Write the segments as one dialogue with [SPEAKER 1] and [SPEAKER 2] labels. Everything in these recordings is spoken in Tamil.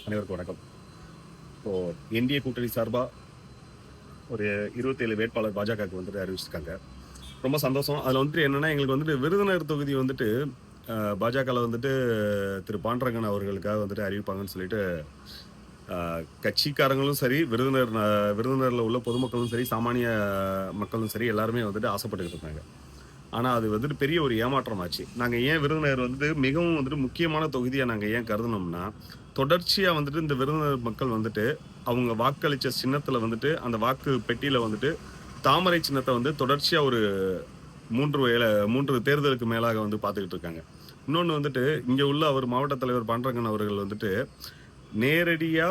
[SPEAKER 1] அனைவருக்கும் வணக்கம். இப்போ என்டிஏ கூட்டணி சார்பா ஒரு 27 வேட்பாளர் பாஜகவுக்கு வந்துட்டு அறிவிச்சிருக்காங்க. ரொம்ப சந்தோஷம். அதில வந்துட்டு என்னன்னா, எங்களுக்கு வந்துட்டு விருதுநகர் தொகுதி வந்துட்டு பாஜகல வந்துட்டு திரு பாண்டுரங்கன் அவர்களுக்காக வந்துட்டு அறிவிப்பாங்கன்னு சொல்லிட்டு, அ கட்சிக்காரங்களும் சரி, விருதுநகர்ல உள்ள பொதுமக்களும் சரி, சாமானிய மக்களும் சரி, எல்லாருமே வந்துட்டு ஆசைப்பட்டுக்கிட்டு இருந்தாங்க. ஆனா, அது வந்துட்டு பெரிய ஒரு ஏமாற்றம் ஆச்சு. நாங்க ஏன் விருதுநகர் வந்துட்டு மிகவும் வந்துட்டு முக்கியமான தொகுதியா நாங்க ஏன் கருதுனோம்னா, தொடர்ச்சியா வந்துட்டு இந்த விருதுநகர் மக்கள் வந்துட்டு, அவங்க வாக்களிச்ச சின்னத்துல வந்துட்டு, அந்த வாக்கு பெட்டியில வந்துட்டு, தாமரை சின்னத்த வந்து தொடர்ச்சியா ஒரு 3 தேர்தலுக்கு மேலாக வந்து பார்த்துக்கிட்டு இருக்காங்க. இன்னொன்னு வந்துட்டு, இங்க உள்ள அவர் மாவட்ட தலைவர் பாண்டுரங்கன் அவர்கள் வந்துட்டு, நேரடியா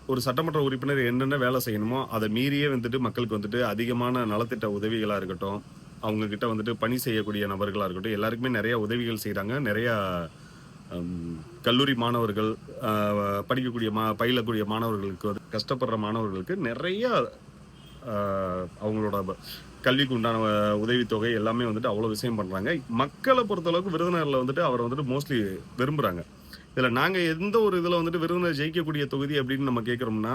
[SPEAKER 1] ஒரு சட்டமன்ற உறுப்பினர் என்னென்ன வேலை செய்யணுமோ, அத மீறியே வந்துட்டு மக்களுக்கு வந்துட்டு அதிகமான நலத்திட்ட உதவிகளா இருக்கட்டும், அவங்க கிட்ட வந்துட்டு பணி செய்யக்கூடிய நபர்களா இருக்கட்டும், எல்லாருக்குமே நெறைய உதவிகள் செய்றாங்க. நெறையா அம் கல்லூரி மாணவர்கள், அ படிக்கக்கூடிய பயிலக்கூடிய மாணவர்களுக்கு வந்து கஷ்டப்படுற மாணவர்களுக்கு நெறைய அ அவங்களோட கல்விக்கு உண்டான உதவித்தொகை எல்லாமே வந்துட்டு அவ்வளோ விஷயம் பண்றாங்க. மக்கள பொறுத்தளவுக்கு விருதுநகர்ல வந்துட்டு அவர வந்துட்டு மோஸ்ட்லி விரும்புறாங்க. இதுல நாங்க எந்த ஒரு இதுல வந்துட்டு விருதுநகர் ஜெயிக்கக்கூடிய தொகுதி அப்படின்னு நம்ம கேட்கிறோம்னா,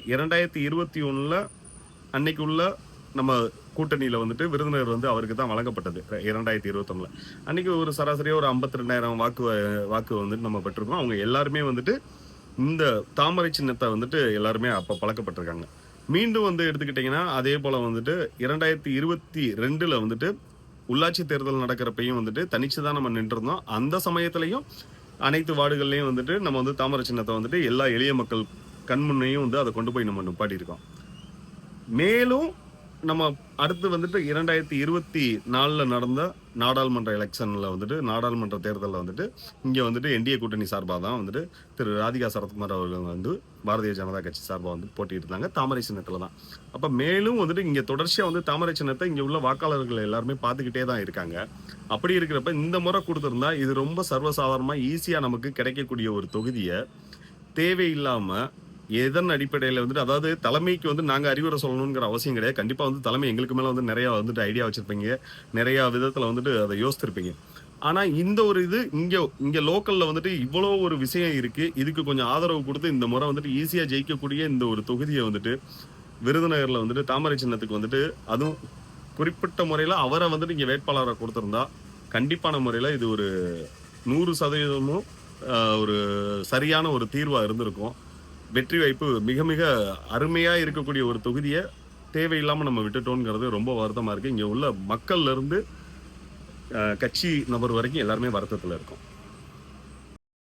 [SPEAKER 1] 2021ல அன்னைக்கு உள்ள நம்ம கூட்டணியில வந்துட்டு விருதுநகர் வந்து அவருக்கு தான் வழங்கப்பட்டது. 2021ல. அன்னைக்கு ஒரு சராசரியா ஒரு 52,000 வாக்கு வந்துட்டு நம்ம பெற்றிருக்கோம். அவங்க எல்லாருமே வந்துட்டு இந்த தாமரை சின்னத்த வந்துட்டு எல்லாருமே அப்ப பழக்கப்பட்டுருக்காங்க. மீண்டும் வந்து எடுத்துக்கிட்டீங்கன்னா, அதே போல வந்துட்டு 2022ல வந்துட்டு உள்ளாட்சி தேர்தல் நடக்கிறப்பயும் வந்துட்டு தனிச்சு தான் நம்ம நின்றிருந்தோம். அந்த சமயத்திலயும் அனைத்து வார்டுகள்லயும் வந்துட்டு நம்ம வந்து தாமரை சின்னத்த வந்துட்டு எல்லா எளிய மக்கள் கண் முன்னேயும் வந்து அத கொண்டு போய் நம்ம நிப்பாட்டியிருக்கோம். மேலும் நம்ம அடுத்து வந்துட்டு 2024ல நடந்த நாடாளுமன்ற எலக்ஷன்ல வந்துட்டு நாடாளுமன்ற தேர்தல்ல வந்துட்டு, இங்க வந்துட்டு என்டிஏ கூட்டணி சார்பா தான் வந்துட்டு திரு ராதிகா சரத்குமார் அவர்கள் வந்து பாரதிய ஜனதா கட்சி சார்பா வந்து போட்டியிட்டு இருந்தாங்க. தாமரை சின்னத்தில தான். அப்ப மேலும் வந்துட்டு இங்க தொடர்ச்சியா வந்து தாமரை சின்னத்த இங்க உள்ள வாக்காளர்கள் எல்லாருமே பார்த்துக்கிட்டே தான் இருக்காங்க. அப்படி இருக்கிறப்ப இந்த முறை குடுத்திருந்தா, இது ரொம்ப சர்வசாதாரணமா ஈஸியா நமக்கு கிடைக்கக்கூடிய ஒரு தொகுதிய, தேவையில்லாம எதன் அடிப்படையில வந்துட்டு அதாவது தலைமைக்கு வந்து நாங்க அறிவுரை சொல்லணுங்கிற அவசியம் கிடையாது. கண்டிப்பா வந்து தலைமை எங்களுக்கு மேல வந்து நெறைய வந்துட்டு ஐடியா வச்சிருப்பீங்க. நெறைய விதத்துல வந்துட்டு அத யோசிச்சிருப்பீங்க. ஆனா இந்த ஒரு இது இங்க இங்க லோக்கல்ல வந்துட்டு இவ்வளோ ஒரு விஷயம் இருக்கு. இதுக்கு கொஞ்சம் ஆதரவு குடுத்து இந்த முறை வந்துட்டு ஈஸியா ஜெயிக்கக்கூடிய இந்த ஒரு தொகுதிய வந்துட்டு விருதுநகர்ல வந்துட்டு தாமரை சின்னத்துக்கு வந்துட்டு அதுவும் குறிப்பிட்ட முறையில அவர வந்துட்டு இங்க வேட்பாளரா குடுத்திருந்தா, கண்டிப்பான முறையில இது ஒரு 100% ஒரு சரியான ஒரு தீர்வா இருந்திருக்கும். வெற்றி வாய்ப்பு மிக, மிக அருமையா இருக்கக்கூடிய ஒரு தொகுதிய தேவையில்லாம நம்ம விட்டுட்டோம்ங்கிறது ரொம்ப வருத்தமா இருக்கு. இங்க உள்ள மக்கள்ல இருந்து கட்சி நபர் வரைக்கும் எல்லாருமே வருத்தத்துல இருக்கோம்.